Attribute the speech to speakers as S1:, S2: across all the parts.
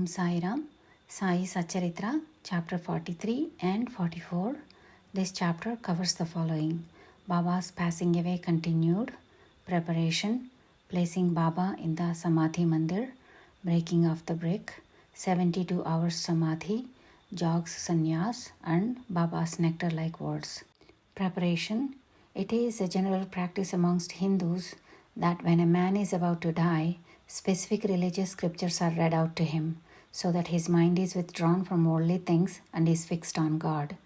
S1: Om Sai Ram, Sai Satcharitra, chapter 43 and 44. This chapter covers the following: Baba's passing away continued, preparation, placing Baba in the Samadhi Mandir, breaking of the brick, 72 hours Samadhi, jogs sannyas, and Baba's nectar-like words. Preparation. It is a general practice amongst Hindus that when a man is about to die, specific religious scriptures are read out to him, so that his mind is withdrawn from worldly things and is fixed on God.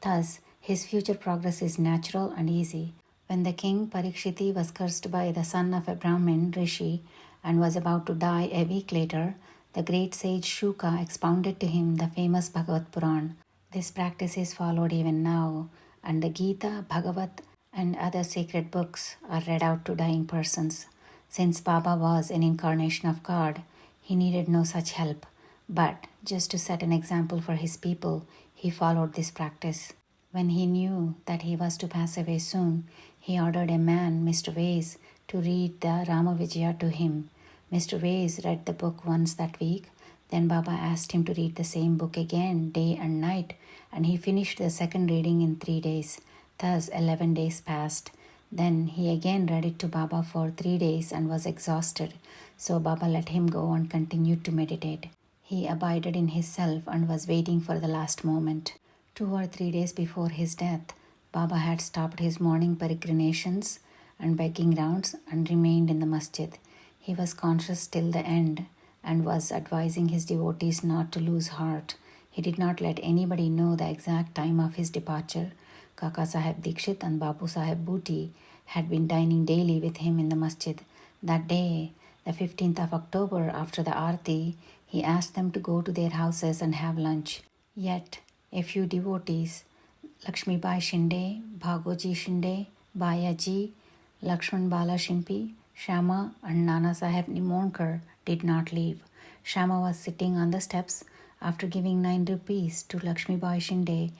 S1: Thus, his future progress is natural and easy. When the king Parikshiti was cursed by the son of a Brahmin rishi and was about to die a week later, the great sage Shuka expounded to him the famous Bhagavad Puran. This practice is followed even now, and the Gita, Bhagavat, and other sacred books are read out to dying persons. Since Baba was an incarnation of God, he needed no such help. But just to set an example for his people, he followed this practice. When he knew that he was to pass away soon, he ordered a man, Mr. Vase, to read the Rama Vijaya to him. Mr. Vase read the book once that week. Then Baba asked him to read the same book again, day and night, and he finished the second reading in 3 days. Thus 11 days passed. Then he again read it to Baba for 3 days and was exhausted, so Baba let him go and continued to meditate. He abided in his self and was waiting for the last moment. 2 or 3 days before his death, Baba had stopped his morning peregrinations and begging rounds and remained in the masjid. He was conscious till the end and was advising his devotees not to lose heart. He did not let anybody know the exact time of his departure. Kaka Sahib Dikshit and Bapu Sahib Booty had been dining daily with him in the masjid. That day, the 15th of October, after the Aarti, he asked them to go to their houses and have lunch. Yet, a few devotees, Lakshmi Bai Shinde, Bhagoji Shinde, Bayaji, Lakshman Bala Shimpi, Shama, and Nana Sahib Nimonkar did not leave. Shama was sitting on the steps. After giving 9 rupees to Lakshmi Bai Shinde,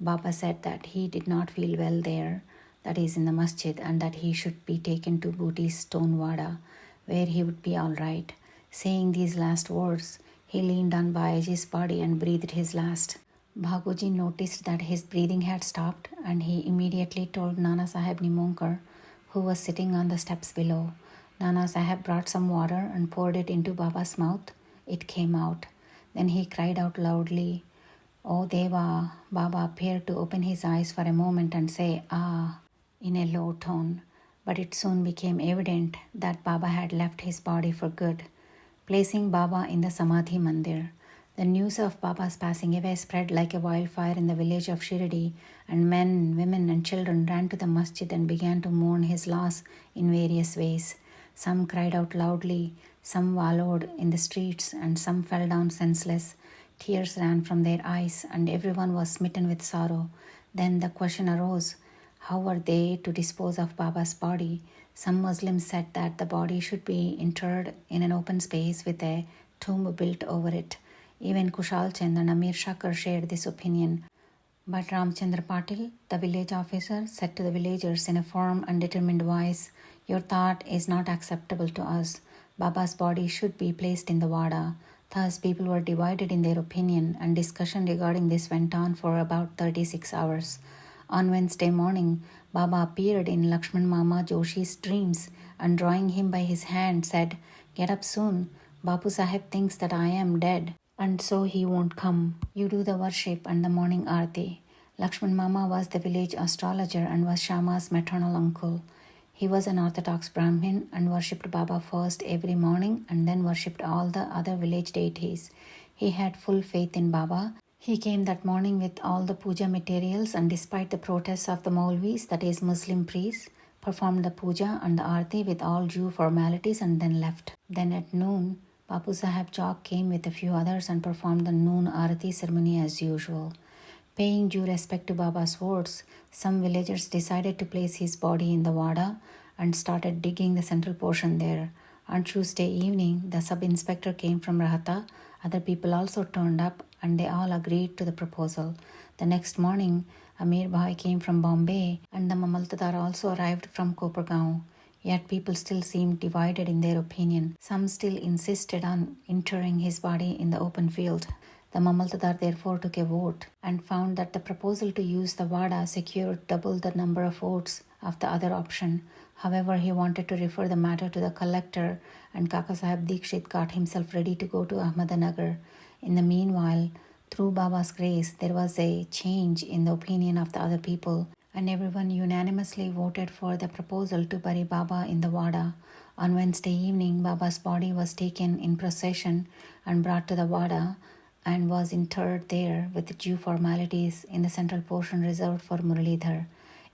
S1: Baba said that he did not feel well there, that is in the masjid, and that he should be taken to Booty's stone wada, where he would be all right. Saying these last words, he leaned on Bayaji's body and breathed his last. Bhagoji noticed that his breathing had stopped, and he immediately told Nana Sahib Nimonkar, who was sitting on the steps below. Nana Sahib brought some water and poured it into Baba's mouth. It came out. Then he cried out loudly, "O Deva!" Baba appeared to open his eyes for a moment and say, "Ah," in a low tone. But it soon became evident that Baba had left his body for good. Placing Baba in the Samadhi Mandir, the news of Baba's passing away spread like a wildfire in the village of Shirdi, and men, women, and children ran to the masjid and began to mourn his loss in various ways. Some cried out loudly, some wallowed in the streets, and some fell down senseless. Tears ran from their eyes, and everyone was smitten with sorrow. Then the question arose, how were they to dispose of Baba's body? Some Muslims said that the body should be interred in an open space with a tomb built over it. Even Kushal Chand and Amir Shakar shared this opinion. But Ramchandra Patil, the village officer, said to the villagers in a firm and determined voice, "Your thought is not acceptable to us. Baba's body should be placed in the wada." Thus, people were divided in their opinion, and discussion regarding this went on for about 36 hours. On Wednesday morning, Baba appeared in Lakshman Mama Joshi's dreams and, drawing him by his hand, said, "Get up soon. Bapu Sahib thinks that I am dead, and so he won't come. You do the worship and the morning aarti." Lakshman Mama was the village astrologer and was Shama's maternal uncle. He was an orthodox Brahmin and worshipped Baba first every morning and then worshipped all the other village deities. He had full faith in Baba. He came that morning with all the puja materials, and despite the protests of the Maulvis, that is Muslim priests, performed the puja and the aarti with all due formalities and then left. Then at noon, Bapu Sahib Chowk came with a few others and performed the noon aarti ceremony as usual. Paying due respect to Baba's words, some villagers decided to place his body in the wada and started digging the central portion there. On Tuesday evening, the sub-inspector came from Rahata. Other people also turned up, and they all agreed to the proposal. The next morning, Amir Bhai came from Bombay, and the Mamaltadar also arrived from Kopargaon. Yet people still seemed divided in their opinion. Some still insisted on interring his body in the open field. The Mamaltadar therefore took a vote and found that the proposal to use the Vada secured double the number of votes of the other option. However, he wanted to refer the matter to the collector, and Kakasaheb Dikshit got himself ready to go to Ahmednagar. In the meanwhile, through Baba's grace, there was a change in the opinion of the other people, and everyone unanimously voted for the proposal to bury Baba in the Vada. On Wednesday evening, Baba's body was taken in procession and brought to the Vada and was interred there with due formalities in the central portion reserved for Muralidhar.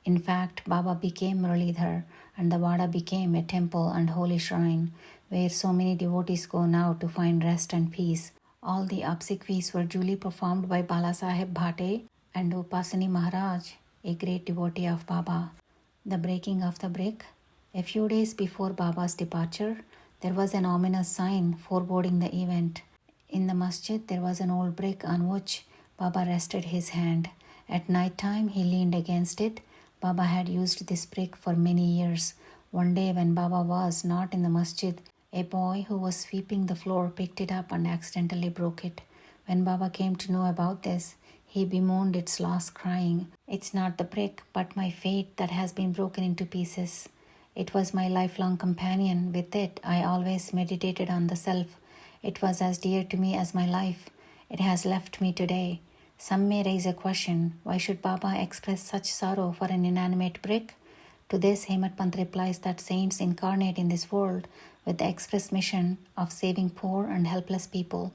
S1: In fact, Baba became Muralidhar, and the Vada became a temple and holy shrine where so many devotees go now to find rest and peace. All the obsequies were duly performed by Balasaheb Bhate and Upasani Maharaj, a great devotee of Baba. The breaking of the brick. A few days before Baba's departure, there was an ominous sign foreboding the event. In the masjid, there was an old brick on which Baba rested his hand. At night time, he leaned against it. Baba had used this brick for many years. One day when Baba was not in the masjid, a boy who was sweeping the floor picked it up and accidentally broke it. When Baba came to know about this, he bemoaned its loss, crying, "It's not the brick, but my fate that has been broken into pieces. It was my lifelong companion. With it, I always meditated on the self. It was as dear to me as my life. It has left me today." Some may raise a question, why should Baba express such sorrow for an inanimate brick? To this, Hemat Pant replies that saints incarnate in this world with the express mission of saving poor and helpless people.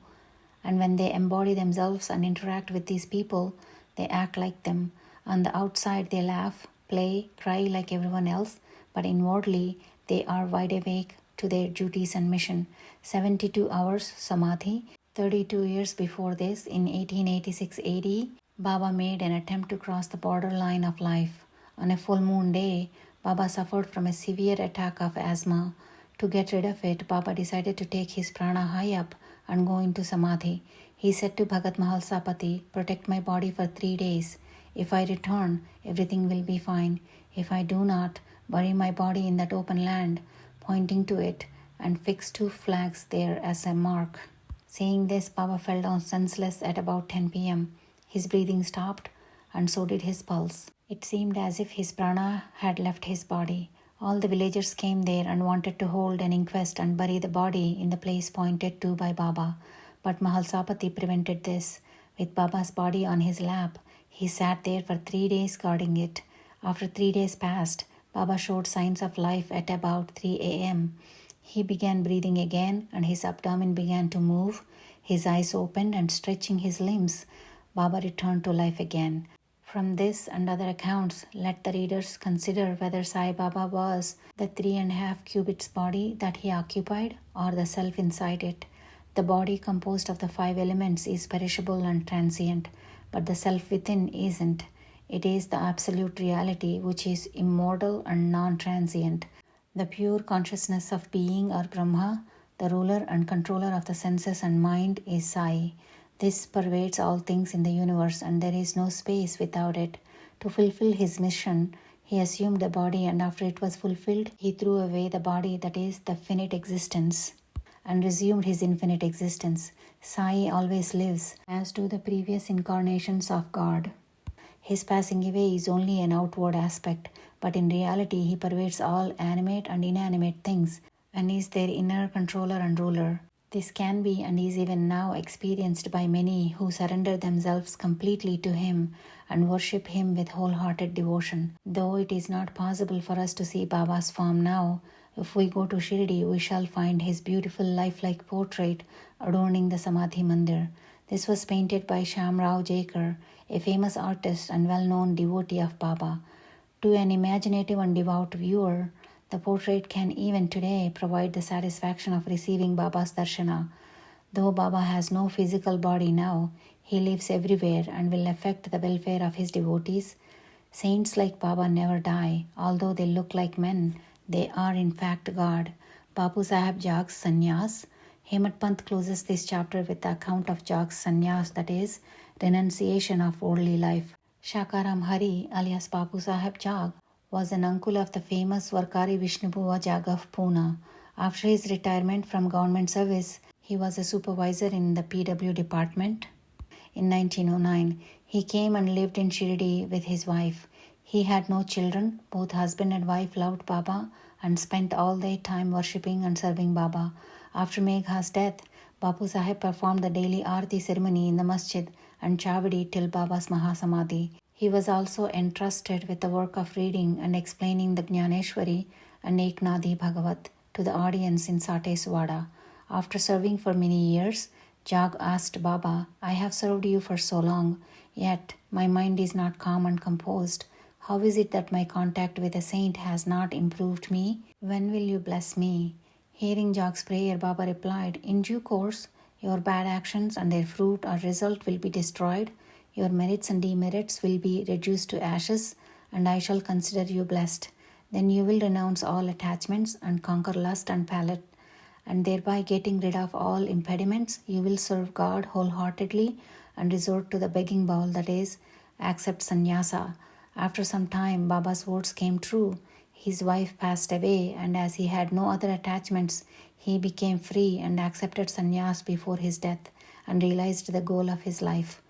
S1: And when they embody themselves and interact with these people, they act like them. On the outside, they laugh, play, cry like everyone else, but inwardly, they are wide awake to their duties and mission. 72 hours Samadhi. 32 years before this, in 1886 AD, Baba made an attempt to cross the borderline of life. On a full moon day, Baba suffered from a severe attack of asthma. To get rid of it, Baba decided to take his prana high up and go into Samadhi. He said to Bhagat Mahalsapati, "Protect my body for 3 days. If I return, everything will be fine. If I do not, bury my body in that open land," pointing to it, and fix 2 flags there as a mark. Saying this, Baba fell down senseless at about 10 p.m. His breathing stopped, and so did his pulse. It seemed as if his prana had left his body. All the villagers came there and wanted to hold an inquest and bury the body in the place pointed to by Baba. But Mahalsapati prevented this. With Baba's body on his lap, he sat there for 3 days guarding it. After 3 days passed, Baba showed signs of life at about 3 a.m. He began breathing again, and his abdomen began to move. His eyes opened, and stretching his limbs, Baba returned to life again. From this and other accounts, let the readers consider whether Sai Baba was the 3.5 cubits body that he occupied, or the self inside it. The body composed of the 5 elements is perishable and transient, but the self within isn't. It is the absolute reality which is immortal and non-transient. The pure consciousness of being, or Brahma, the ruler and controller of the senses and mind, is Sai. This pervades all things in the universe, and there is no space without it. To fulfill his mission, he assumed a body, and after it was fulfilled, he threw away the body, that is, the finite existence, and resumed his infinite existence. Sai always lives, as do the previous incarnations of God. His passing away is only an outward aspect, but in reality he pervades all animate and inanimate things, and is their inner controller and ruler. This can be and is even now experienced by many who surrender themselves completely to him and worship him with wholehearted devotion. Though it is not possible for us to see Baba's form now, if we go to Shirdi, we shall find his beautiful lifelike portrait adorning the Samadhi Mandir. This was painted by Shamrao Jaikar, a famous artist and well-known devotee of Baba. To an imaginative and devout viewer, the portrait can even today provide the satisfaction of receiving Baba's darshana. Though Baba has no physical body now, he lives everywhere and will affect the welfare of his devotees. Saints like Baba never die. Although they look like men, they are in fact God. Bapu Sahib Jag's sannyas. Hemat Pant closes this chapter with the account of Jag's sannyas, that is, renunciation of worldly life. Shakaram Hari alias Bapu Sahib Jag was an uncle of the famous Varkari Vishnubuva Jaga of Pune. After his retirement from government service, he was a supervisor in the PW department. In 1909, he came and lived in Shirdi with his wife. He had no children. Both husband and wife loved Baba and spent all their time worshipping and serving Baba. After Megha's death, Bapu Sahib performed the daily Aarti ceremony in the masjid and Chavadi till Baba's Mahasamadhi. He was also entrusted with the work of reading and explaining the Jnaneshwari and Eknadi Bhagavat to the audience in Sateswada. After serving for many years, Jag asked Baba, I have served you for so long, yet my mind is not calm and composed. How is it that my contact with a saint has not improved me? When will you bless me? Hearing Jag's prayer, Baba replied, in due course, your bad actions and their fruit or result will be destroyed. Your merits and demerits will be reduced to ashes, and I shall consider you blessed. Then you will renounce all attachments and conquer lust and palate, and thereby getting rid of all impediments, you will serve God wholeheartedly and resort to the begging bowl, that is, accept sannyasa. After some time, Baba's words came true. His wife passed away, and as he had no other attachments, he became free and accepted sannyas before his death and realized the goal of his life.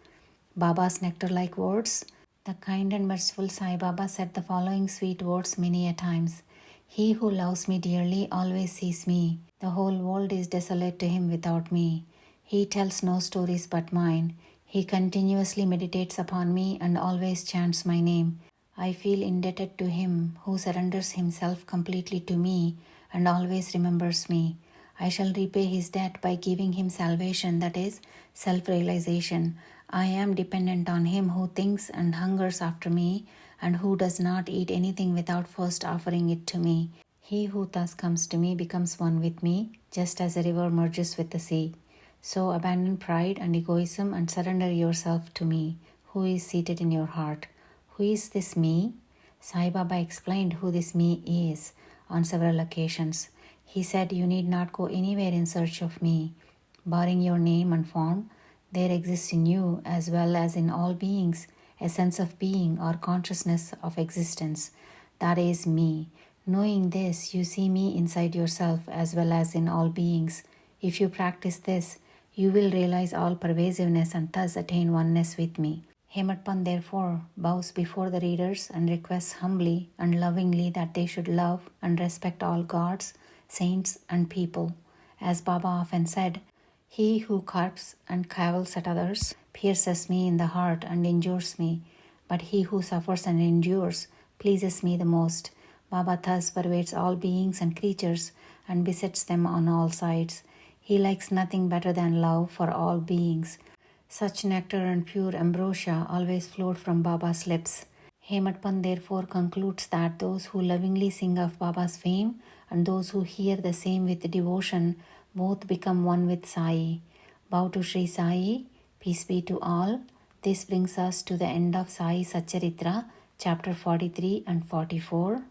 S1: Baba's nectar-like words. The kind and merciful Sai Baba said the following sweet words many a times. He who loves me dearly always sees me. The whole world is desolate to him without me. He tells no stories but mine. He continuously meditates upon me and always chants my name. I feel indebted to him who surrenders himself completely to me and always remembers me. I shall repay his debt by giving him salvation, that is, self-realization. I am dependent on him who thinks and hungers after me and who does not eat anything without first offering it to me. He who thus comes to me becomes one with me, just as a river merges with the sea. So abandon pride and egoism and surrender yourself to me, who is seated in your heart. Who is this me? Sai Baba explained who this me is on several occasions. He said, you need not go anywhere in search of me. Barring your name and form, there exists in you as well as in all beings a sense of being or consciousness of existence. That is me. Knowing this, you see me inside yourself as well as in all beings. If you practice this, you will realize all pervasiveness and thus attain oneness with me. Hematpant therefore bows before the readers and requests humbly and lovingly that they should love and respect all gods, saints and people. As Baba often said, he who carps and cavils at others pierces me in the heart and injures me, but he who suffers and endures pleases me the most. Baba thus pervades all beings and creatures and besets them on all sides. He likes nothing better than love for all beings. Such nectar and pure ambrosia always flowed from Baba's lips. Hematpant therefore concludes that those who lovingly sing of Baba's fame and those who hear the same with devotion both become one with Sai. Bow to Sri Sai, peace be to all. This brings us to the end of Sai Satcharitra, chapter 43 and 44.